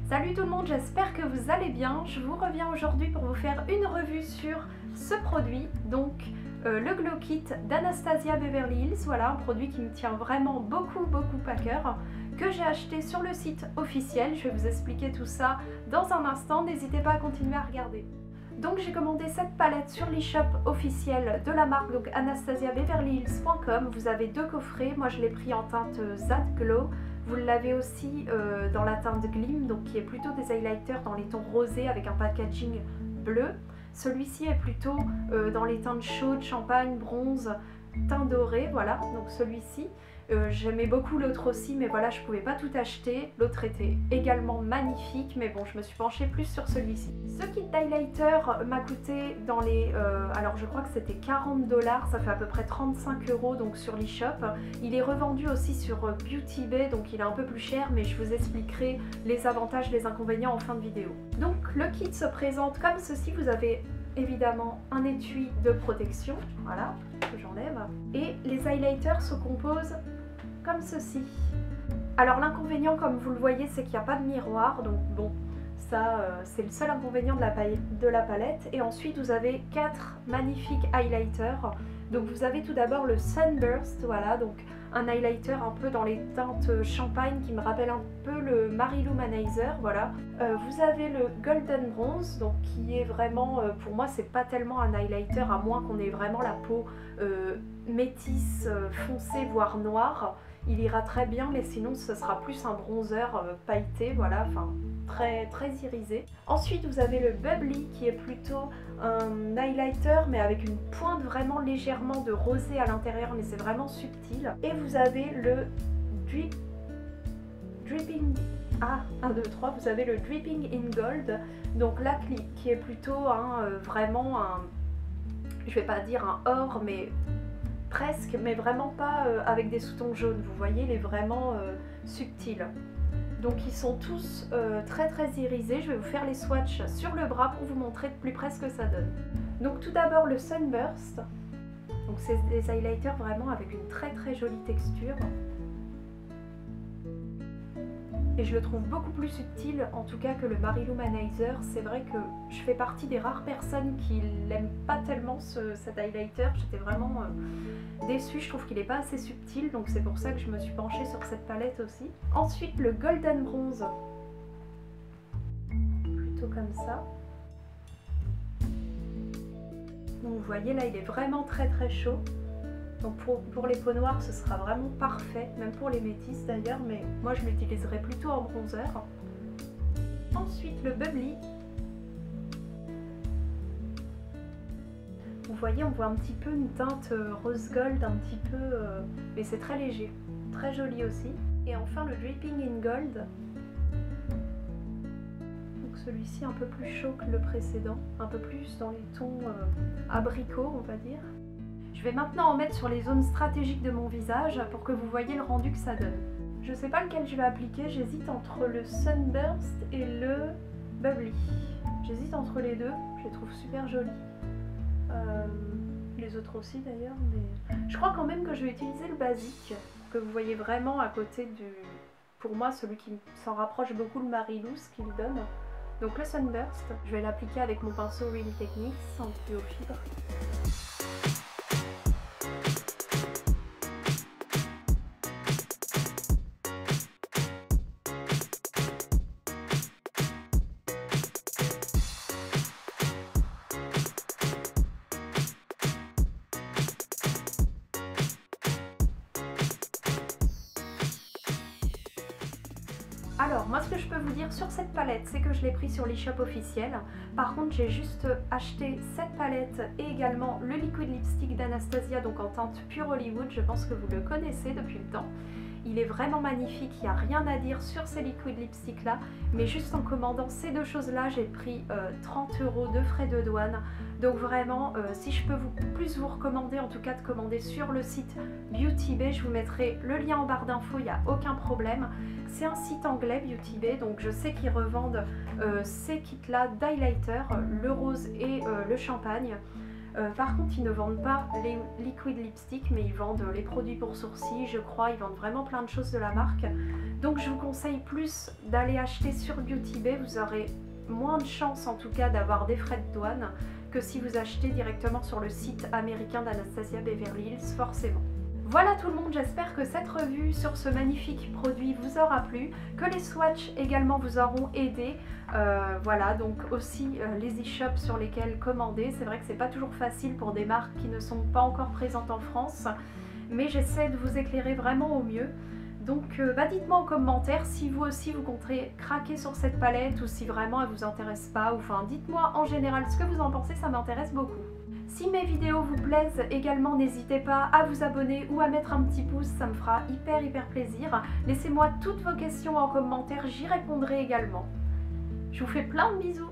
Salut tout le monde, j'espère que vous allez bien. Je vous reviens aujourd'hui pour vous faire une revue sur ce produit, donc le Glow Kit d'Anastasia Beverly Hills. Voilà, un produit qui me tient vraiment beaucoup à cœur, que j'ai acheté sur le site officiel. Je vais vous expliquer tout ça dans un instant, n'hésitez pas à continuer à regarder. Donc j'ai commandé cette palette sur l'e-shop officiel de la marque, donc anastasiabeverlyhills.com. Vous avez deux coffrets, moi je l'ai pris en teinte That Glow. Vous l'avez aussi dans la teinte Glim, donc qui est plutôt des highlighters dans les tons rosés avec un packaging bleu. Celui-ci est plutôt dans les teintes chaudes, champagne, bronze, teint doré, voilà, donc celui-ci. J'aimais beaucoup l'autre aussi, mais voilà, je pouvais pas tout acheter. L'autre était également magnifique, mais bon, je me suis penchée plus sur celui-ci. Ce kit d'highlighter m'a coûté dans les... alors je crois que c'était 40 $, ça fait à peu près 35 € donc sur l'e-shop. Il est revendu aussi sur Beauty Bay, donc il est un peu plus cher, mais je vous expliquerai les avantages, les inconvénients en fin de vidéo. Donc le kit se présente comme ceci, vous avez évidemment un étui de protection, voilà, que j'enlève. Et les highlighters se composent comme ceci. Alors l'inconvénient, comme vous le voyez, c'est qu'il n'y a pas de miroir, donc bon, ça c'est le seul inconvénient de la palette. Et ensuite vous avez 4 magnifiques highlighters. Donc vous avez tout d'abord le Sunburst, voilà, donc un highlighter un peu dans les teintes champagne qui me rappelle un peu le Mary-Lou Manizer, voilà. Vous avez le Golden Bronze, donc qui est vraiment, pour moi c'est pas tellement un highlighter, à moins qu'on ait vraiment la peau métisse, foncée, voire noire. Il ira très bien, mais sinon ce sera plus un bronzer pailleté, voilà, enfin très irisé. Ensuite vous avez le Bubbly qui est plutôt un highlighter mais avec une pointe vraiment légèrement de rosé à l'intérieur, mais c'est vraiment subtil. Et vous avez le Dripping... Ah, 1, 2, 3, vous avez le Dripping in Gold, donc là qui est plutôt vraiment un... Je vais pas dire un or, mais... presque, mais vraiment pas avec des sous-tons jaunes, vous voyez, il est vraiment subtil. Donc ils sont tous très irisés. Je vais vous faire les swatchs sur le bras pour vous montrer de plus près ce que ça donne. Donc tout d'abord le Sunburst, donc c'est des highlighters vraiment avec une très jolie texture. Et je le trouve beaucoup plus subtil en tout cas que le Mary-Lou Manizer. C'est vrai que je fais partie des rares personnes qui n'aiment pas tellement cet highlighter. J'étais vraiment déçue, je trouve qu'il n'est pas assez subtil, donc c'est pour ça que je me suis penchée sur cette palette aussi. Ensuite le Golden Bronze, plutôt comme ça. Donc vous voyez là il est vraiment très chaud. Donc pour les peaux noires ce sera vraiment parfait, même pour les métisses d'ailleurs, mais moi je l'utiliserai plutôt en bronzer. Ensuite le Bubbly. Vous voyez, on voit un petit peu une teinte rose gold, un petit peu, mais c'est très léger, très joli aussi. Et enfin le Dripping in Gold. Donc celui-ci un peu plus chaud que le précédent, un peu plus dans les tons abricots on va dire. Je vais maintenant en mettre sur les zones stratégiques de mon visage pour que vous voyez le rendu que ça donne. Je sais pas lequel je vais appliquer, j'hésite entre le Sunburst et le Bubbly. J'hésite entre les deux, je les trouve super jolis. Les autres aussi d'ailleurs, mais je crois quand même que je vais utiliser le basique, que vous voyez vraiment à côté du... Pour moi, celui qui s'en rapproche beaucoup, le Mary-Lou, ce qu'il donne. Donc le Sunburst, je vais l'appliquer avec mon pinceau Real Techniques en tuyau fibre. Alors moi ce que je peux vous dire sur cette palette, c'est que je l'ai pris sur l'e-shop officiel. Par contre j'ai juste acheté cette palette et également le liquid lipstick d'Anastasia, donc en teinte Pure Hollywood. Je pense que vous le connaissez depuis le temps. Il est vraiment magnifique, il n'y a rien à dire sur ces liquid lipsticks là, mais juste en commandant ces deux choses là j'ai pris 30 € de frais de douane. Donc vraiment si je peux plus vous recommander, en tout cas de commander sur le site Beauty Bay, je vous mettrai le lien en barre d'infos, il n'y a aucun problème. C'est un site anglais Beauty Bay, donc je sais qu'ils revendent ces kits là d'highlighter, le rose et le champagne. Par contre, ils ne vendent pas les liquid lipstick, mais ils vendent les produits pour sourcils, je crois. Ils vendent vraiment plein de choses de la marque. Donc je vous conseille plus d'aller acheter sur Beauty Bay. Vous aurez moins de chances en tout cas d'avoir des frais de douane que si vous achetez directement sur le site américain d'Anastasia Beverly Hills, forcément. Voilà tout le monde, j'espère que cette revue sur ce magnifique produit vous aura plu, que les swatchs également vous auront aidé. Voilà, donc aussi les e-shops sur lesquels commander. C'est vrai que c'est pas toujours facile pour des marques qui ne sont pas encore présentes en France, mais j'essaie de vous éclairer vraiment au mieux. Donc dites-moi en commentaire si vous aussi vous compterez craquer sur cette palette ou si vraiment elle vous intéresse pas. Enfin, dites-moi en général ce que vous en pensez, ça m'intéresse beaucoup. Si mes vidéos vous plaisent également, n'hésitez pas à vous abonner ou à mettre un petit pouce, ça me fera hyper plaisir. Laissez-moi toutes vos questions en commentaire, j'y répondrai également. Je vous fais plein de bisous.